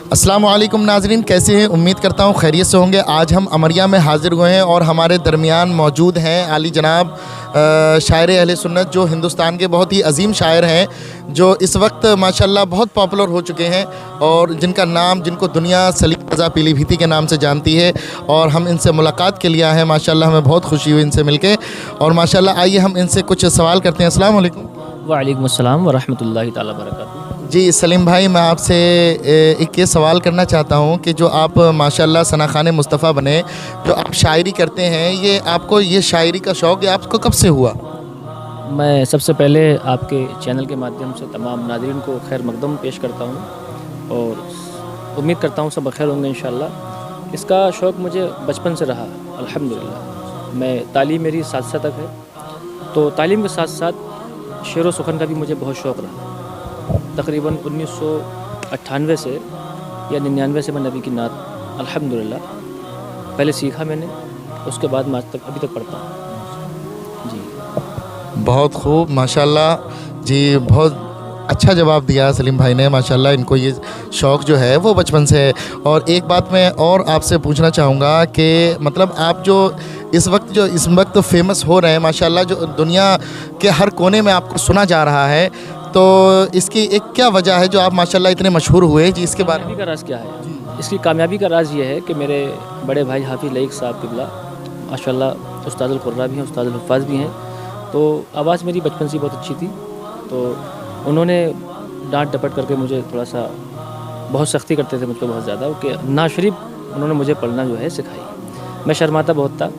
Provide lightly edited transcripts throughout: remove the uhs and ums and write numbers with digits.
अस्सलाम वालेकुम नाज़रीन, कैसे हैं? उम्मीद करता हूँ खैरियत से होंगे। आज हम अमरिया में हाज़िर हुए हैं और हमारे दरमियान मौजूद हैं आली जनाब शायर अहले सुन्नत, जो हिंदुस्तान के बहुत ही अजीम शायर हैं, जो इस वक्त माशाल्लाह बहुत पॉपुलर हो चुके हैं और जिनका नाम, जिनको दुनिया सलीम रज़ा पीलीभीती के नाम से जानती है। और हम इनसे मुलाकात के लिए आए हैं। माशाल्लाह हमें बहुत खुशी हुई इनसे मिलके और माशाल्लाह आइए हम इनसे कुछ सवाल करते हैं। अस्सलाम वालेकुम। वालेकुम अस्सलाम व रहमतुल्लाहि ताला बरकातहू। जी सलीम भाई, मैं आपसे एक ये सवाल करना चाहता हूँ कि जो आप माशाल्लाह सना खान मुस्तफ़ा बने, जो आप शायरी करते हैं, ये आपको ये शायरी का शौक़ ये आपको कब से हुआ? मैं सबसे पहले आपके चैनल के माध्यम से तमाम नाज़रीन को खैर मकदम पेश करता हूँ और उम्मीद करता हूँ सब बखैर होंगे इंशाअल्लाह। इसका शौक़ मुझे बचपन से रहा अल्हम्दुलिल्लाह। मैं तालीम मेरी 7 तक है, तो तालीम के साथ साथ शेर व सुखन का भी मुझे बहुत शौक़ रहा। तकरीबन 1998 से या 99 से मैं नबी की नात अल्हम्दुलिल्लाह पहले सीखा मैंने, उसके बाद मैं आज तक अभी तक पढ़ता हूँ जी। बहुत खूब माशाल्लाह जी, बहुत अच्छा जवाब दिया सलीम भाई ने। माशाल्लाह इनको ये शौक़ जो है वो बचपन से है। और एक बात मैं और आपसे पूछना चाहूँगा कि मतलब आप जो इस वक्त फेमस हो रहे हैं माशाल्लाह, जो दुनिया के हर कोने में आपको सुना जा रहा है, तो इसकी एक क्या वजह है जो आप माशाल्लाह इतने मशहूर हुए जी? इसके बारे में का राज क्या है? इसकी कामयाबी का राज ये है कि मेरे बड़े भाई हाफिज़ लईक साहब किबला माशाल्लाह उस्तादुल कुर्रा भी हैं, उस्तादुल हुफ़्फ़ाज़ भी हैं। तो आवाज़ मेरी बचपन से बहुत अच्छी थी, तो उन्होंने डांट डपट करके मुझे थोड़ा सा बहुत सख्ती करते थे मुझ पर बहुत ज़्यादा, कि नात शरीफ उन्होंने मुझे पढ़ना जो है सिखाई। मैं शर्माता बहुत था,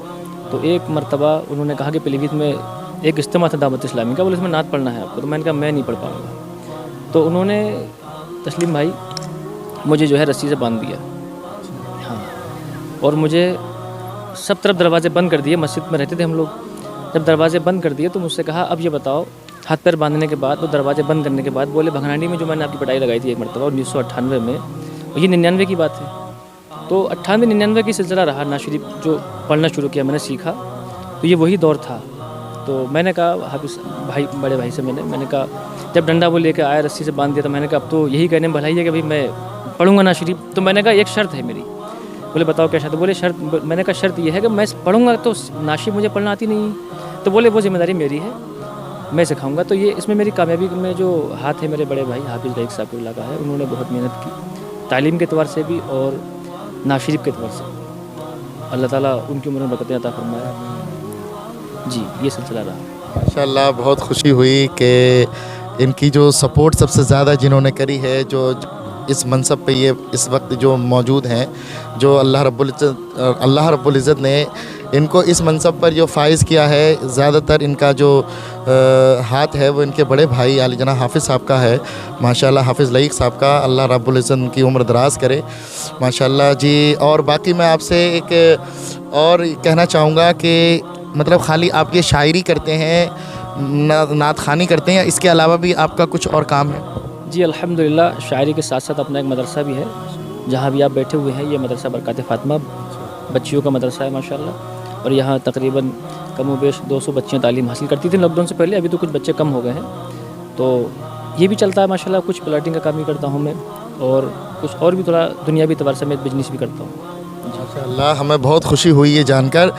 तो एक मरतबा उन्होंने कहा कि पीलीभीत में एक इज्तिमा था दावत इस्लामी का, बोले इसमें नात पढ़ना है आपको। तो मैंने कहा मैं नहीं पढ़ पाऊँगा। तो उन्होंने तस्लीम भाई मुझे जो है रस्सी से बांध दिया, हाँ, और मुझे सब तरफ दरवाज़े बंद कर दिए। मस्जिद में रहते थे हम लोग, जब दरवाज़े बंद कर दिए तो मुझसे कहा अब ये बताओ, हाथ पैर बांधने के बाद, तो दरवाज़े बंद करने के बाद बोले भगनाडी में जो मैंने आपकी पिटाई लगाई थी एक मरतबा 1998 में, ये 99 की बात है, तो 98-99 की सिलसिला रहा। नात शरीफ जो पढ़ना शुरू किया मैंने, सीखा, तो ये वही दौर था। तो मैंने कहा हाफिज़ भाई, बड़े भाई से मैंने कहा, जब डंडा वो लेकर आया रस्सी से बांध दिया, तो मैंने कहा अब तो यही कहने में भलाई है कि भाई मैं पढ़ूंगा नात शरीफ। तो मैंने कहा एक शर्त है मेरी। बोले बताओ क्या शर्त? बोले शर्त, मैंने कहा शर्त ये है कि मैं पढ़ूंगा तो नात शरीफ मुझे पढ़ना आती नहीं। तो बोले वो जिम्मेदारी मेरी है, मैं सिखाऊंगा। तो ये इसमें मेरी कामयाबी में जो हाथ है मेरे बड़े भाई हाफिज़ लईक साहब किबला का है। उन्होंने बहुत मेहनत की, तालीम के एतबार से भी और नात शरीफ के एतबार से। अल्लाह ताला उनकी उम्र में बरकतें अता फरमाया जी। ये सिलसिला रहा माशाल्लाह। बहुत खुशी हुई कि इनकी जो सपोर्ट सबसे ज़्यादा जिन्होंने करी है, जो इस मनसब पे ये इस वक्त जो मौजूद हैं, जो अल्लाह रब्बुल इज़्ज़त ने इनको इस मनसब पर जो फ़ाइज़ किया है, ज़्यादातर इनका जो हाथ है वो इनके बड़े भाई आली जनाब हाफिज़ साहब का है माशाल्लाह, हाफिज़ लईक साहब का। अल्लाह रब्बुल इज़्ज़त उनकी उम्र दराज़ करे माशाल्लाह जी। और बाकी मैं आपसे एक और कहना चाहूँगा कि मतलब खाली आप ये शायरी करते हैं, नात ख़ानी करते हैं, या इसके अलावा भी आपका कुछ और काम है? जी अल्हम्दुलिल्लाह। शायरी के साथ साथ अपना एक मदरसा भी है, जहाँ भी आप बैठे हुए हैं। ये मदरसा बरक़ात फ़ातिमा बच्चियों का मदरसा है माशाल्लाह, और यहाँ तकरीबन कम व बेश 200 बच्चियाँ तालीम हासिल करती थी लॉकडाउन से पहले। अभी तो कुछ बच्चे कम हो गए हैं, तो ये भी चलता है माशाल्लाह। कुछ प्लाटिंग का काम भी करता हूँ मैं, और कुछ और भी थोड़ा दुनियावी एतबार से मैं बिजनेस भी करता हूँ माशाल्लाह। हमें बहुत खुशी हुई ये जानकर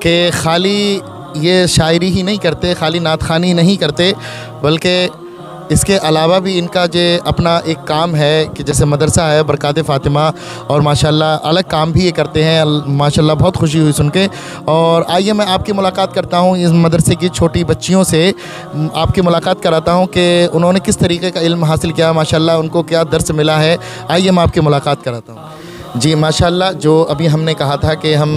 कि खाली ये शायरी ही नहीं करते, खाली नात ख़ानी नहीं करते, बल्कि इसके अलावा भी इनका जो अपना एक काम है कि जैसे मदरसा है बरक़ात फ़ातिमा, और माशाल्लाह अलग काम भी ये करते हैं माशाल्लाह। बहुत खुशी हुई सुन के। और आइए मैं आपकी मुलाकात करता हूँ इस मदरसे की छोटी बच्चियों से, आपकी मुलाकात कराता हूँ कि उन्होंने किस तरीके का इल्म हासिल किया माशाल्लाह, उनको क्या दर्स मिला है। आइए मैं आपकी मुलाकात कराता हूँ जी। माशाल्लाह, जो अभी हमने कहा था कि हम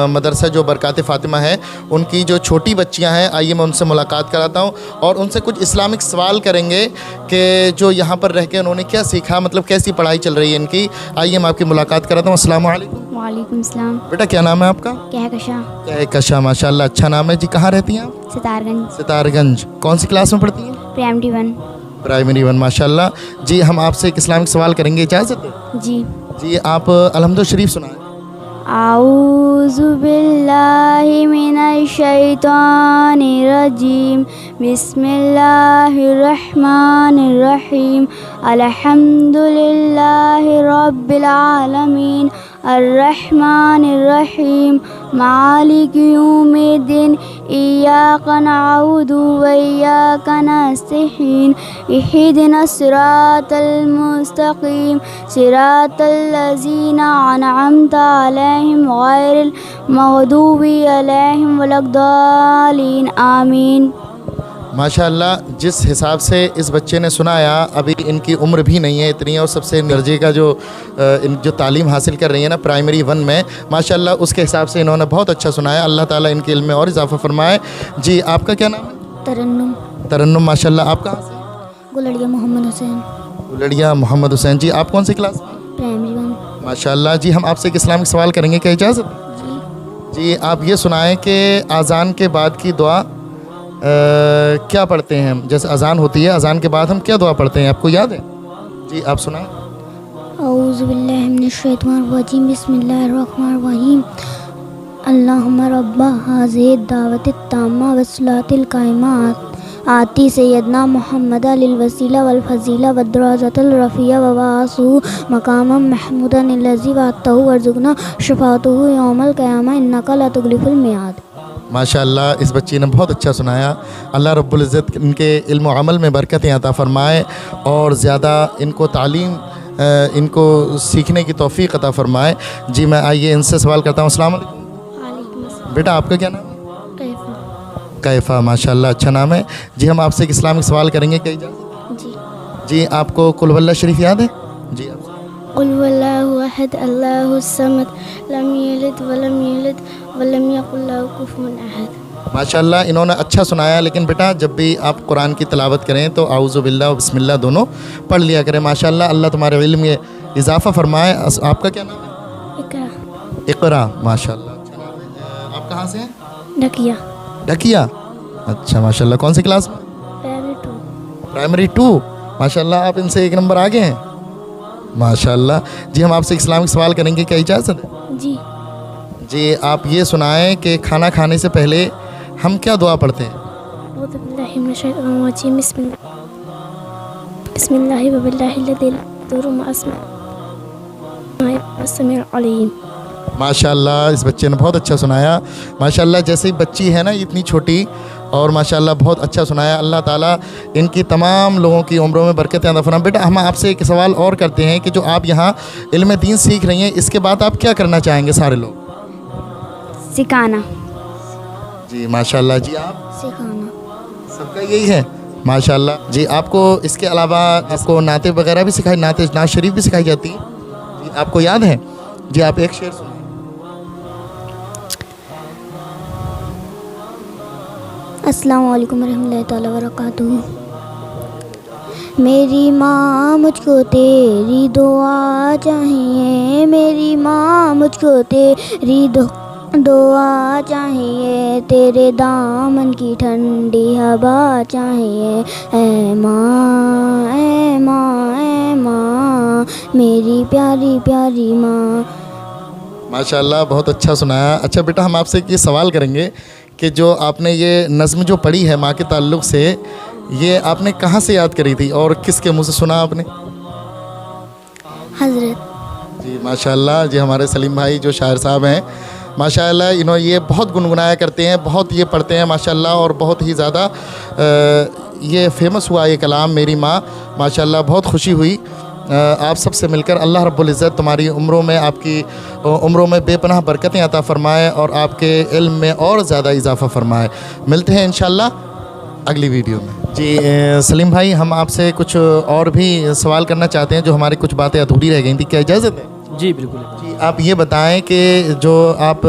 मदरसा जो बरक़ात फ़ातिमा है, उनकी जो छोटी बच्चियां हैं, आइए मैं उनसे मुलाकात कराता हूं और उनसे कुछ इस्लामिक सवाल करेंगे कि जो यहाँ पर रह के उन्होंने क्या सीखा, मतलब कैसी पढ़ाई चल रही है इनकी। आइए मैं आपकी मुलाकात कराता हूँ। अस्सलाम वालेकुम। वालेकुम सलाम। बेटा क्या नाम है आपका? कहकशा। माशाल्लाह अच्छा नाम है जी। कहाँ रहती हैं आप? सितारगंज। कौन सी क्लास में पढ़ती हैं? प्राइमरी 1 माशाल्लाह जी। हम आपसे एक इस्लामिक सवाल करेंगे, इजाज़त है? जी। जी आप अलहम्दुलिल्लाह शरीफ सुनाएं। आऊज़ु أعوذ بالله من الشيطان الرجيم بسم الله الرحمن الرحيم الحمد لله رب العالمين الرحمن الرحيم مالك يوم الدين إياك نعبد وإياك نستعين اهدنا الصراط المستقيم صراط الذين أنعمت عليهم غير المغضوب عليهم ولا الضالين آمين. माशाअल्लाह जिस हिसाब से इस बच्चे ने सुनाया, अभी इनकी उम्र भी नहीं है इतनी, और सबसे दर्जे का जो तालीम हासिल कर रही है ना प्राइमरी 1 में, माशाअल्लाह उसके हिसाब से इन्होंने बहुत अच्छा सुनाया. अल्लाह ताला इनके इल्म में और इजाफ़ा फरमाए. जी आपका क्या नाम है? तरन्नुम. तरन्नुम. माशाअल्लाह आप कहाँ से? गुलड़िया मोहम्मद हुसैन. गुलड़िया मोहम्मद हुसैन. जी आप कौन सी क्लास में? प्राइमरी 1. माशाअल्लाह. जी हम आपसे एक इस्लामिक सवाल करेंगे, क्या इजाज़त? जी आप ये सुनाएं कि अज़ान के बाद की दुआ क्या पढ़ते हैं? जैसे अज़ान होती है, अज़ान के बाद हम क्या दुआ पढ़ते हैं, आपको याद है? जी आप सुनाएं. औज़ु बिल्लाहि मिनश शैतानिर रजीम बिस्मिल्लाहिर रहमानिर रहीम अल्लाहुम्मा रब्बा हाज़िहि दावतित ताम्मा वस्सलातिल काइमात आती सैयदना मोहम्मद लिल वसीला वल फजीला वद्दराजतल रफ़िया ववासु मकामम महमूदन लज़ी वातहु वर्ज़ुकना शफ़ाअतहु यौमल क़यामा इन्नका ला तुग़लिफ़ुल मियाद. माशाअल्लाह इस बच्ची ने बहुत अच्छा सुनाया. अल्लाह रब्बुल इज़्ज़त इनके इल्म व अमल में बरकतें अता फ़रमाए और ज़्यादा इनको तालीम इनको सीखने की तौफ़ीक़ अता फ़रमाए. जी मैं आइए इनसे सवाल करता हूँ. अस्सलाम वालेकुम. बेटा आपका क्या नाम है? कैफ़ा. माशाअल्लाह अच्छा नाम है. जी हम आपसे एक इस्लामिक सवाल करेंगे, क्या इजाज़त? जी आपको कुल वल्लाह शरीफ याद है? जी आप. कुल वल्लाहु अहद अल्लाहुस समद लम यलिद वलम यूलद वलम यकुल लहू कुफुवन अहद. माशाअल्लाह इन्होंने अच्छा सुनाया. लेकिन बेटा जब भी आप कुरान की तिलावत करें तो आऊज़ु बिल्लाह और बिस्मिल्लाह दोनों पढ़ लिया करें. माशाअल्लाह अल्लाह तुम्हारे इल्म में इजाफ़ा फरमाए. आपका क्या नाम है? इकरा. इक़रा. माशाअल्लाह अच्छा नाम है. आप कहाँ से हैं? ढकिया. ढकिया. अच्छा माशाअल्लाह. कौन सी क्लास में? प्राइमरी 2. माशाअल्लाह आप इनसे एक नंबर आगे हैं. माशाअल्लाह. जी हम आपसे इस्लामिक सवाल करेंगे, क्या इजाज़त है? जी. जी आप ये सुनाएं कि खाना खाने से पहले हम क्या दुआ पढ़ते हैं? औज़ु बिल्लाहि मिनश शैतानिर रजीम बिस्मिल्लाहि व बिल्लाहि लज़ी ला यदुर्रु मअ इस्मिही अस्समीउल अलीम. माशाअल्लाह इस बच्चे ने बहुत अच्छा सुनाया. माशाअल्लाह जैसे ही बच्ची है ना इतनी छोटी, और माशाअल्लाह बहुत अच्छा सुनाया. अल्लाह ताला इनकी तमाम लोगों की उम्रों में बरकतें अता फरमाए. बेटा हम आपसे एक सवाल और करते हैं कि जो आप यहाँ इल्म दीन सीख रही हैं, इसके बाद आप क्या करना चाहेंगे? सारे लोग सिखाना. जी माशाअल्लाह. जी आप? सिखाना. सबका यही है. माशाअल्लाह. जी आपको इसके अलावा आपको नाते वगैरह भी सिखाई, नात शरीफ भी सिखाई जाती है? जी आपको याद है? जी आप एक शेर सुनाइए. अस्सलाम वालेकुम रहमतुल्लाहि तआला व बरकातुहू. मेरी माँ मुझको तेरी दुआ चाहिए, मेरी माँ मुझको तेरी दुआ चाहिए, तेरे दामन की ठंडी हवा चाहिए. ऐ माँ ऐ माँ ऐ माँ मेरी प्यारी प्यारी माँ. माशाअल्लाह बहुत अच्छा सुनाया. अच्छा बेटा हम आपसे ये सवाल करेंगे कि जो आपने ये नज़्म जो पढ़ी है माँ के ताल्लुक़ से, ये आपने कहाँ से याद करी थी और किसके मुँह से सुना आपने? हज़रत. जी माशाअल्लाह. जी हमारे सलीम भाई जो शायर साहब हैं, माशाअल्लाह इन्होंने ये बहुत गुनगुनाया करते हैं, बहुत ये पढ़ते हैं माशाअल्लाह, और बहुत ही ज़्यादा ये फेमस हुआ ये कलाम मेरी माँ. माशाअल्लाह बहुत खुशी हुई आप सबसे मिलकर. अल्लाह रब्बुल इज़्ज़त तुम्हारी उम्रों में, आपकी उम्रों में बेपनाह बरकतें अता फ़रमाए और आपके इल्म में और ज़्यादा इजाफ़ा फ़रमाए. मिलते हैं इंशाअल्लाह अगली वीडियो में. जी सलीम भाई हम आपसे कुछ और भी सवाल करना चाहते हैं, जो हमारी कुछ बातें अधूरी रह गई थी, क्या इजाज़त है? जी बिल्कुल. जी आप ये बताएं कि जो आप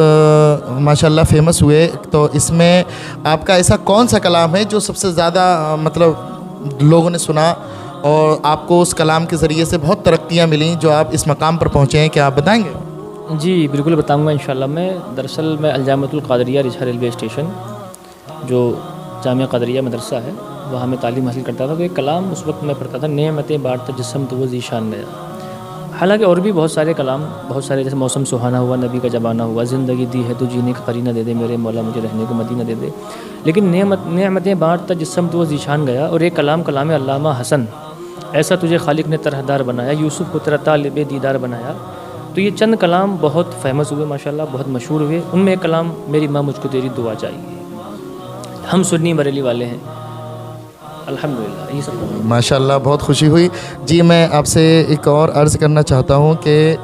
माशाअल्लाह फेमस हुए, तो इसमें आपका ऐसा कौन सा कलाम है जो सबसे ज़्यादा मतलब लोगों ने सुना और आपको उस कलाम के ज़रिए से बहुत तरक्कियाँ मिली, जो आप इस मकाम पर पहुँचे हैं, क्या आप बताएंगे? जी बिल्कुल बताऊंगा इंशाल्लाह. मैं दरअसल मैं अलजामतुल क़ादरिया रिछा रेलवे स्टेशन जो जामिया क़ादरिया मदरसा है वहाँ मैं तालीम हासिल करता था. तो एक कलाम उस वक्त मैं पढ़ता था, नेमतें बाँटता जिस्म तो वो ज़ीशान मेरा, حالانکہ اور بھی بہت سارے کلام، بہت سارے، جیسے موسم سہانا ہوا، نبی کا زمانہ ہوا، زندگی دی ہے تو جینے کا قرینہ دے دے میرے مولا، مجھے رہنے کو مدینہ دے دے، لیکن نعمتیں بانٹتا جسم تو ذیشان گیا، اور ایک کلام علامہ حسن، ایسا تجھے خالق نے طرحدار بنایا، یوسف کو تیرا طالب دیدار بنایا. تو یہ چند کلام بہت فیمس ہوئے ماشاءاللہ، بہت مشہور ہوئے. ان میں ایک کلام میری ماں مجھ کو تیری دعا چاہیے. ہم سنی بریلی والے ہیں الحمدللہ. یہ سب ماشاءاللہ بہت خوشی ہوئی. جی میں آپ سے ایک اور عرض کرنا چاہتا ہوں کہ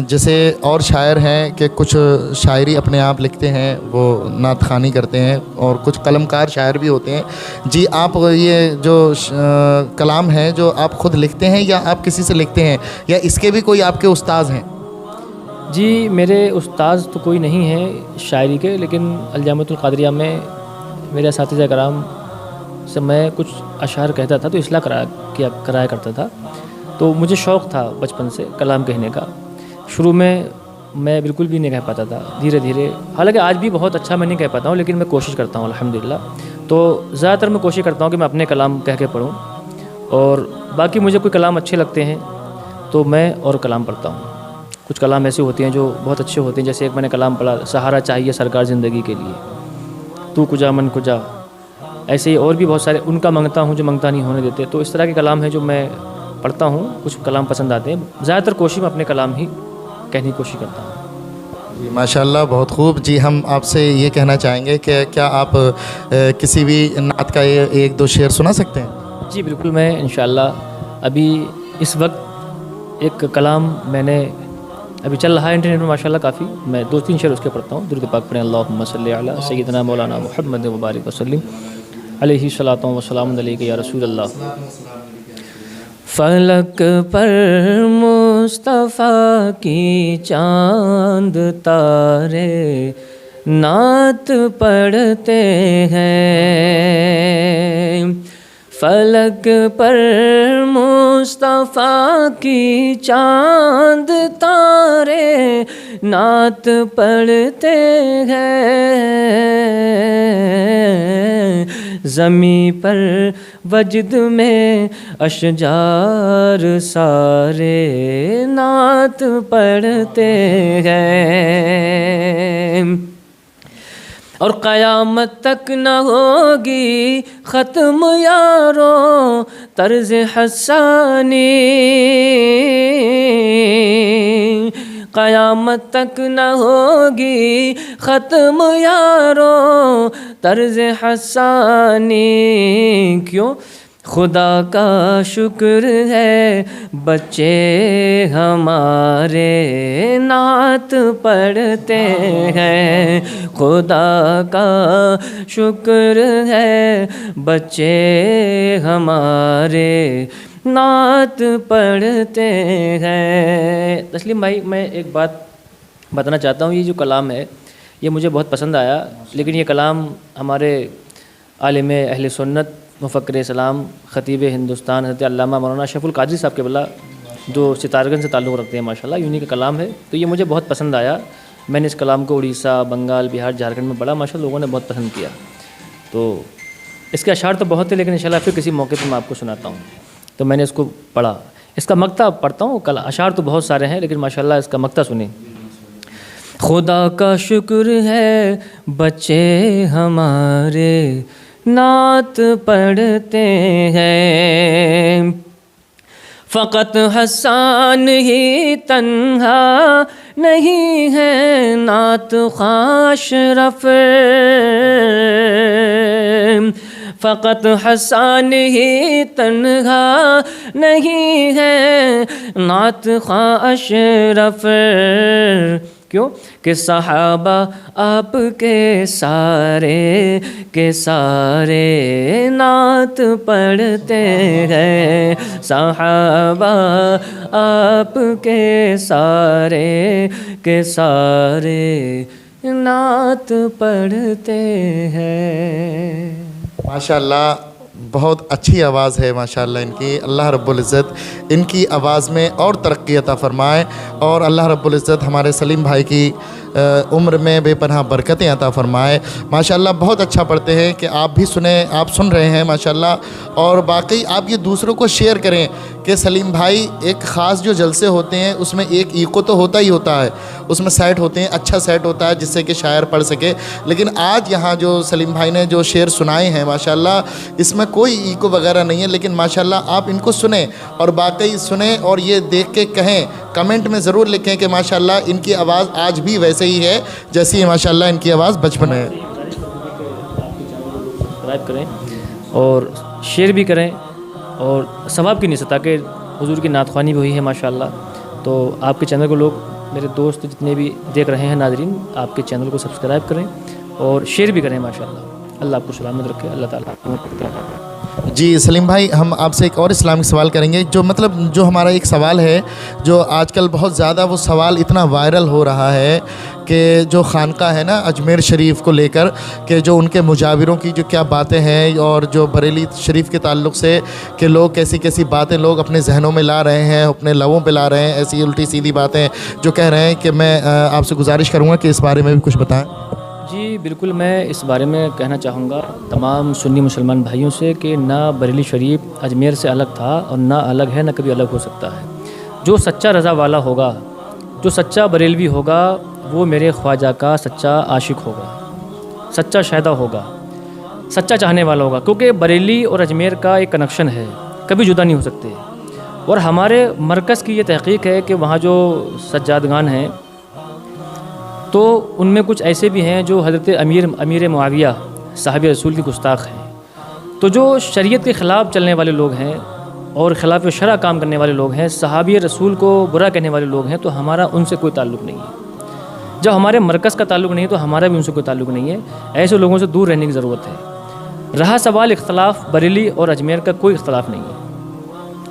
جیسے اور شاعر ہیں کہ کچھ شاعری اپنے آپ لکھتے ہیں، وہ نعت خوانی کرتے ہیں، اور کچھ قلمکار شاعر بھی ہوتے ہیں. جی آپ یہ جو کلام ہیں جو آپ خود لکھتے ہیں یا آپ کسی سے لکھتے ہیں، یا اس کے بھی کوئی آپ کے استاذ ہیں؟ جی میرے استاذ تو کوئی نہیں ہے شاعری کے، لیکن الجامعۃ القادریہ میں میرے اساتذہ کرام سے میں کچھ اشعار کہتا تھا تو اصلاح کرایا کرتا تھا. تو مجھے شوق تھا بچپن سے کلام کہنے کا. شروع میں میں بالکل بھی نہیں کہہ پاتا تھا، دھیرے دھیرے، حالانکہ آج بھی بہت اچھا میں نہیں کہہ پاتا ہوں، لیکن میں کوشش کرتا ہوں الحمدللہ. تو زیادہ تر میں کوشش کرتا ہوں کہ میں اپنے کلام کہہ کے پڑھوں، اور باقی مجھے کوئی کلام اچھے لگتے ہیں تو میں اور کلام پڑھتا ہوں. کچھ کلام ایسے ہوتے ہیں جو بہت اچھے ہوتے ہیں، جیسے ایک میں نے کلام پڑھا، سہارا چاہیے سرکار زندگی کے لیے، تو کجا من کجا. ایسے ہی اور بھی بہت سارے، ان کا منگتا ہوں جو منگتا نہیں ہونے دیتے. تو اس طرح کے کلام ہیں جو میں پڑھتا ہوں. کچھ کلام پسند آتے ہیں. زیادہ تر کوشش میں اپنے کلام ہی کہنے کی کوشش کرتا ہوں. جی ماشاءاللہ بہت خوب. جی ہم آپ سے یہ کہنا چاہیں گے کہ کیا آپ کسی بھی نعت کا ایک دو شعر سنا سکتے ہیں؟ جی بالکل، میں انشاءاللہ ابھی اس وقت ایک کلام میں نے ابھی چل رہا ہے انٹرنیٹ میں ماشاءاللہ کافی، میں 2-3 شعر اس کے پڑھتا ہوں. درود پاک پڑھیں، اللہم صلی علی سیدنا مولانا محمد مبارک وسلم علیہ الصلاۃ والسلام علیک یا رسول اللہ. فلک پر مصطفیٰ کی چاند تارے نعت پڑھتے ہیں. فلک پر مصطفیٰ کی چاند تارے نعت پڑھتے ہیں. زمیں پر وجد میں اشجار سارے نعت پڑھتے ہیں. اور قیامت تک نہ ہوگی ختم یاروں طرز حسانی. قیامت تک نہ ہوگی ختم یاروں طرز حسانی. کیوں؟ خدا کا شکر ہے بچے ہمارے نعت پڑھتے ہیں. خدا کا شکر ہے بچے ہمارے نعت پڑھتے ہیں. تسلیم بھائی میں ایک بات بتانا چاہتا ہوں. یہ جو کلام ہے یہ مجھے بہت پسند آیا، لیکن یہ کلام ہمارے عالم اہل سنت، مفکر اسلام، خطیب ہندوستان حضرت علامہ مولانا اشرف القادری صاحب کے بلا، جو ستارگنج سے تعلق رکھتے ہیں ماشاءاللہ، انہی کا کلام ہے. تو یہ مجھے بہت پسند آیا. میں نے اس کلام کو اڑیسہ، بنگال، بہار، جھارکھنڈ میں پڑھا، ماشاءاللہ لوگوں نے بہت پسند کیا. تو اس کے اشعار تو بہت تھے، لیکن انشاءاللہ پھر کسی موقع پہ میں آپ کو سناتا ہوں. تو میں نے اس کو پڑھا، اس کا مقطع پڑھتا ہوں. اشعار تو بہت سارے ہیں، لیکن ماشاءاللہ اس کا مقطع سنیں. خدا کا شکر ہے بچے ہمارے نعت پڑھتے ہیں. فقط حسان ہی تنہا نہیں ہے نعت خواں اشرف. فقط حسان ہی تنہا نہیں ہے نعت خواں اشرف. کیوں کہ صحابہ آپ کے سارے نعت پڑھتے ہیں. صحابہ آپ کے سارے نعت پڑھتے ہیں. ماشاءاللہ بہت اچھی آواز ہے ماشاءاللہ ان کی. اللہ رب العزت ان کی آواز میں اور ترقی عطا فرمائے، اور اللہ رب العزت ہمارے سلیم بھائی کی عمر میں بے پناہ برکتیں عطا فرمائے. ماشاءاللہ بہت اچھا پڑھتے ہیں کہ آپ بھی سنیں، آپ سن رہے ہیں ماشاءاللہ، اور باقی آپ یہ دوسروں کو شیئر کریں کہ سلیم بھائی ایک خاص جو جلسے ہوتے ہیں اس میں ایک ایکو تو ہوتا ہی ہوتا ہے، اس میں سیٹ ہوتے ہیں، اچھا سیٹ ہوتا ہے جس سے کہ شاعر پڑھ سکے، لیکن آج یہاں جو سلیم بھائی نے جو شعر سنائے ہیں ماشاءاللہ اس میں کوئی ایکو وغیرہ نہیں ہے، لیکن ماشاءاللہ آپ ان کو سنیں اور باقی سنیں اور یہ دیکھ کے کہیں، کمنٹ میں ضرور لکھیں کہ ماشاءاللہ ان کی آواز آج بھی ویسے ہی ہے جیسی ماشاءاللہ ان کی آواز بچپن میں ہے۔ سبسکرائب کریں اور شیئر بھی کریں اور ثواب کی نیت تاکہ حضور کی نعت خوانی بھی ہوئی ہے ماشاءاللہ، تو آپ کے چینل کو لوگ میرے دوست جتنے بھی دیکھ رہے ہیں ناظرین، آپ کے چینل کو سبسکرائب کریں اور شیئر بھی کریں ماشاءاللہ۔ اللہ آپ کو سلامت رکھے، اللہ تعالیٰ آپ کو۔ جی سلیم بھائی، ہم آپ سے ایک اور اسلامک سوال کریں گے، جو ہمارا ایک سوال ہے جو آج کل بہت زیادہ وہ سوال اتنا وائرل ہو رہا ہے کہ جو خانقاہ ہے نا اجمیر شریف کو لے کر کہ جو ان کے مجاوروں کی جو کیا باتیں ہیں اور جو بریلی شریف کے تعلق سے کہ لوگ کیسی کیسی باتیں لوگ اپنے ذہنوں میں لا رہے ہیں، اپنے لبوں پہ لا رہے ہیں، ایسی الٹی سیدھی باتیں جو کہہ رہے ہیں کہ میں آپ سے گزارش کروں گا کہ اس بارے میں بھی کچھ بتائیں۔ جی بالکل، میں اس بارے میں کہنا چاہوں گا تمام سنی مسلمان بھائیوں سے کہ نہ بریلی شریف اجمیر سے الگ تھا اور نہ الگ ہے، نہ کبھی الگ ہو سکتا ہے۔ جو سچا رضا والا ہوگا، جو سچا بریلوی ہوگا، وہ میرے خواجہ کا سچا عاشق ہوگا، سچا شہدا ہوگا، سچا چاہنے والا ہوگا، کیونکہ بریلی اور اجمیر کا ایک کنیکشن ہے، کبھی جدا نہیں ہو سکتے۔ اور ہمارے مرکز کی یہ تحقیق ہے کہ وہاں جو سجادگان ہیں تو ان میں کچھ ایسے بھی ہیں جو حضرت امیر معاویہ صحابی رسول کی گستاخ ہیں، تو جو شریعت کے خلاف چلنے والے لوگ ہیں اور خلاف شرع کام کرنے والے لوگ ہیں، صحابی رسول کو برا کہنے والے لوگ ہیں، تو ہمارا ان سے کوئی تعلق نہیں ہے۔ جب ہمارے مرکز کا تعلق نہیں ہے تو ہمارا بھی ان سے کوئی تعلق نہیں ہے، ایسے لوگوں سے دور رہنے کی ضرورت ہے۔ رہا سوال اختلاف، بریلی اور اجمیر کا کوئی اختلاف نہیں ہے،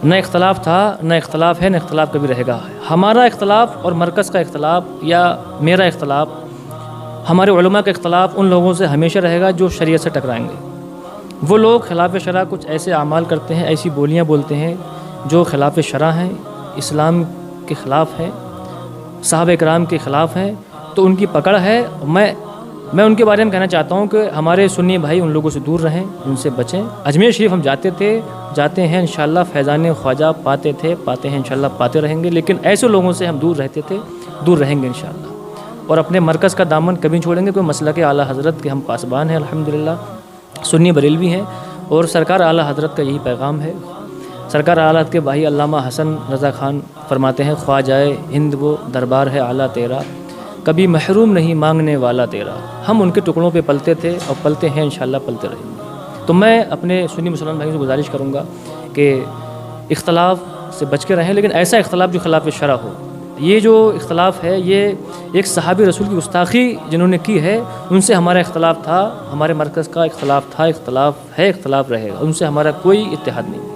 نہ اختلاف تھا، نہ اختلاف ہے، نہ اختلاف کبھی رہے گا۔ ہمارا اختلاف اور مرکز کا اختلاف یا میرا اختلاف، ہمارے علماء کا اختلاف ان لوگوں سے ہمیشہ رہے گا جو شریعت سے ٹکرائیں گے۔ وہ لوگ خلاف شرع کچھ ایسے اعمال کرتے ہیں، ایسی بولیاں بولتے ہیں جو خلاف شرع ہیں، اسلام کے خلاف ہیں، صحابہ کرام کے خلاف ہیں، تو ان کی پکڑ ہے۔ میں ان کے بارے میں کہنا چاہتا ہوں کہ ہمارے سنی بھائی ان لوگوں سے دور رہیں، ان سے بچیں۔ اجمیر شریف ہم جاتے ہیں انشاءاللہ، فیضان خواجہ پاتے ہیں انشاءاللہ، پاتے رہیں گے، لیکن ایسے لوگوں سے ہم دور رہتے تھے، دور رہیں گے انشاءاللہ، اور اپنے مرکز کا دامن کبھی چھوڑیں گے۔ کوئی مسلک اعلیٰ حضرت کے ہم پاسبان ہیں الحمدللہ، سنی بریلوی ہیں، اور سرکار اعلیٰ حضرت کا یہی پیغام ہے۔ سرکار اعلیٰ حضرت کے بھائی علامہ حسن رضا خان فرماتے ہیں، خواجہ ہند وہ دربار ہے اعلیٰ تیرا، کبھی محروم نہیں مانگنے والا تیرا۔ ہم ان کے ٹکڑوں پہ پلتے تھے اور پلتے ہیں انشاءاللہ، پلتے رہیں گے۔ تو میں اپنے سنی مسلمان بھائیوں سے گزارش کروں گا کہ اختلاف سے بچ کے رہیں، لیکن ایسا اختلاف جو خلاف شرع ہو۔ یہ جو اختلاف ہے یہ ایک صحابی رسول کی گستاخی جنہوں نے کی ہے، ان سے ہمارا اختلاف تھا، ہمارے مرکز کا اختلاف تھا، اختلاف ہے، اختلاف رہے گا، ان سے ہمارا کوئی اتحاد نہیں۔